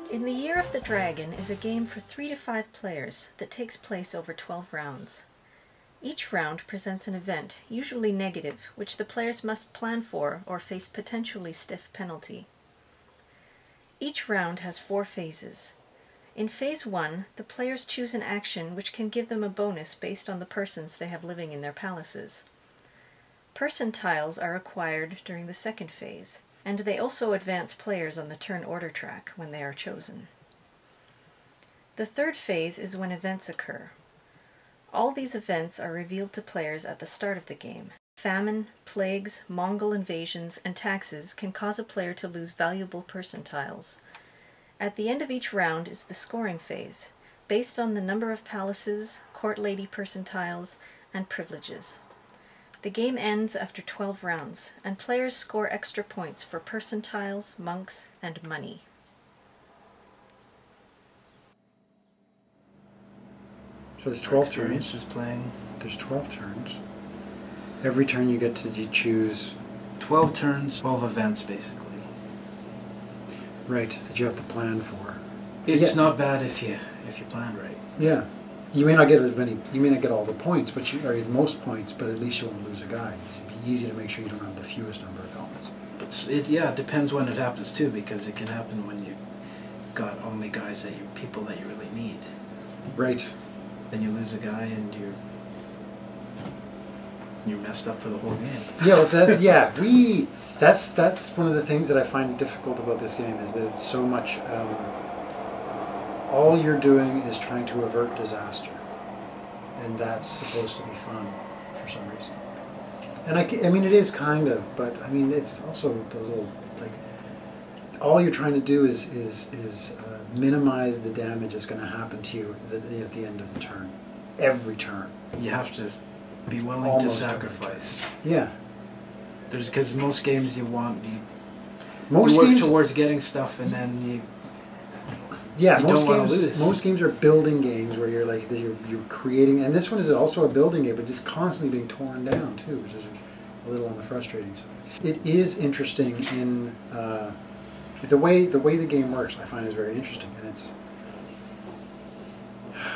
In the Year of the Dragon is a game for 3 to 5 players that takes place over 12 rounds. Each round presents an event, usually negative, which the players must plan for or face potentially stiff penalty. Each round has 4 phases. In Phase 1, the players choose an action which can give them a bonus based on the persons they have living in their palaces. Person tiles are acquired during the second phase, and they also advance players on the turn order track when they are chosen. The third phase is when events occur. All these events are revealed to players at the start of the game. Famine, plagues, Mongol invasions, and taxes can cause a player to lose valuable person tiles. At the end of each round is the scoring phase, based on the number of palaces, court lady person tiles, and privileges. The game ends after 12 rounds, and players score extra points for person tiles, monks, and money. So there's 12 Experience turns. is playing. There's 12 turns. Every turn you choose. 12 turns, 12 events basically. Right, that you have to plan for. It's not bad if you plan right. Yeah. You may not get as many, you may not get all the points, but or the most points, but at least you won't lose a guy. It'd be easy to make sure you don't have the fewest number of elements. But it depends when it happens too, because it can happen when you've got only guys people that you really need. Right. Then you lose a guy and you're messed up for the whole game. Yeah, well that's one of the things that I find difficult about this game is that it's so much. All you're doing is trying to avert disaster, and that's supposed to be fun for some reason. And I mean, it is kind of, but I mean, it's also the little all you're trying to do is minimize the damage that's going to happen to you at the end of the turn, every turn. You have to be willing Almost to sacrifice. Yeah. Because most games you work towards getting stuff, and then you most games are building games where you're creating, and this one is also a building game, but it's constantly being torn down too, which is a little on the frustrating side. It is interesting in the way the game works. I find is very interesting, and it's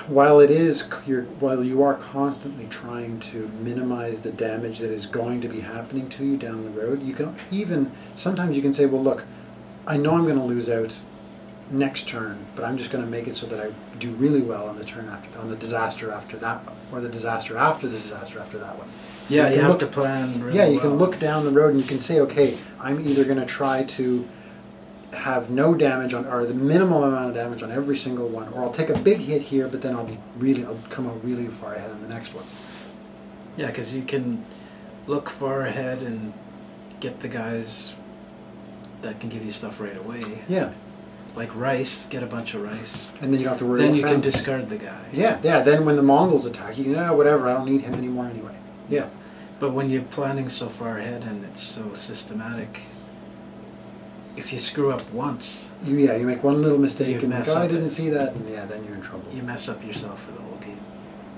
while you are constantly trying to minimize the damage that is going to be happening to you down the road. You can sometimes you can say, well, look, I know I'm going to lose out next turn, but I'm just going to make it so that I do really well on the turn after, on the disaster after that one, or the disaster after that one. Yeah, you have to plan really well. Yeah, you can look down the road and you can say, okay, I'm either going to try to have no damage on, or the minimum amount of damage on every single one, or I'll take a big hit here, but then I'll come out really far ahead on the next one. Yeah, because you can look far ahead and get the guys that can give you stuff right away. Yeah. Like rice, get a bunch of rice. And then you don't have to worry about Then you famine. can discard the guy. Yeah, then when the Mongols attack, you can, whatever, I don't need him anymore anyway. Yeah. But when you're planning so far ahead and it's so systematic, if you screw up once... You make one little mistake and I didn't see that, and then you're in trouble. You mess up yourself for the whole game.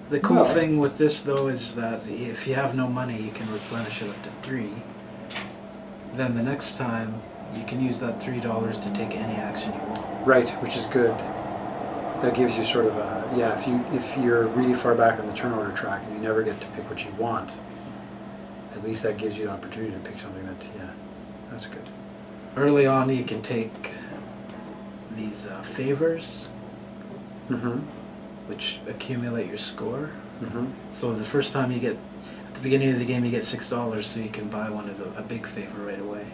The cool thing with this, though, is that if you have no money, you can replenish it up to 3. Then the next time, you can use that $3 to take any action you want. Right, which is good. That gives you sort of a... Yeah, if you're really far back on the turn order track and you never get to pick what you want, at least that gives you an opportunity to pick something that... Yeah, that's good. Early on, you can take these favors, which accumulate your score. So the first time you get... At the beginning of the game, you get $6, so you can buy a big favor right away.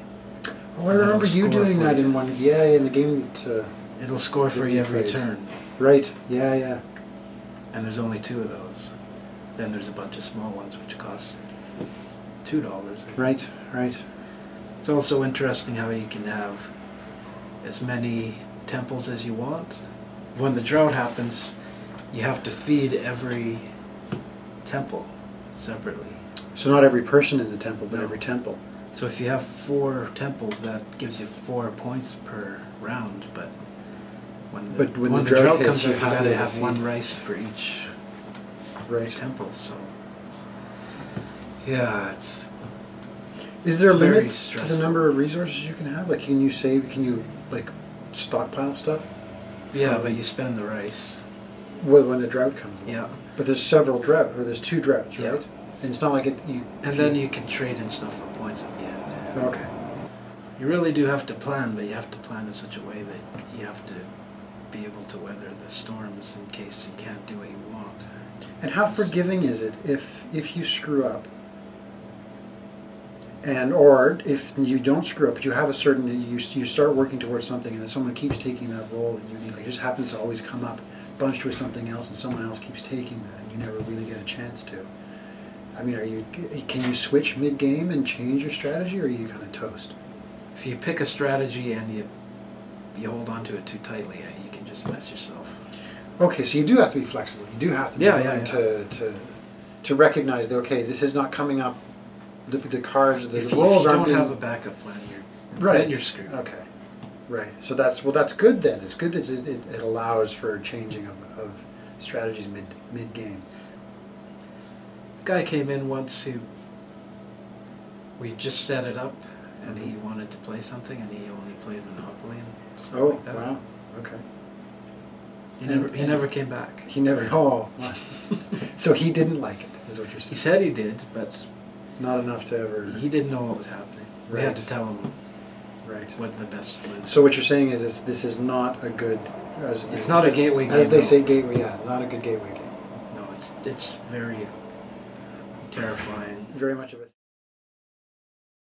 Oh, I remember you doing that in one... Yeah, in the game that... It'll score for you every turn. Right, yeah. And there's only 2 of those. Then there's a bunch of small ones which cost $2. Right. It's also interesting how you can have as many temples as you want. When the drought happens, you have to feed every temple separately. So not every person in the temple, but every temple. So if you have 4 temples, that gives you 4 points per round, but when the drought comes up, you gotta have 1 rice for each temple. So yeah, it's... Is there a limit stressful to the number of resources you can have? Like, can you stockpile stuff? Yeah, from but you spend the rice. when the drought comes along. Yeah. But there's there's 2 droughts, right? Yeah. And it's not like And then you can trade in stuff for points at the end. Okay. You really do have to plan, but you have to plan in such a way that you have to be able to weather the storms in case you can't do what you want. And how forgiving is it if you screw up? And or if you don't screw up, but you have a certain you start working towards something, and then someone keeps taking that role that you need. Like it just happens to always come up bunched with something else, and someone else keeps taking that, and you never really get a chance to. I mean, can you switch mid-game and change your strategy, or are you kind of toast? If you pick a strategy and you hold on to it too tightly, you can just mess yourself. Okay, so you do have to be flexible. You do have to be willing to recognize that, okay, this is not coming up. The cards, the roles aren't being... If you don't have a backup plan, then you're screwed. Okay, right. So that's good then. It's good that it allows for changing of strategies mid game. A guy came in once who we just set it up, and he wanted to play something, and he only played Monopoly and stuff like that. Wow. Okay. He never came back. He never. Oh, wow. So he didn't like it, is what you're saying. He said he did, but not enough to ever. He didn't know what was happening. We had to tell him. Right. What the best was. So what you're saying is this is not a good. It's not a gateway game. As they say, gateway. Yeah, not a good gateway game. No, it's very terrifying. Very much of a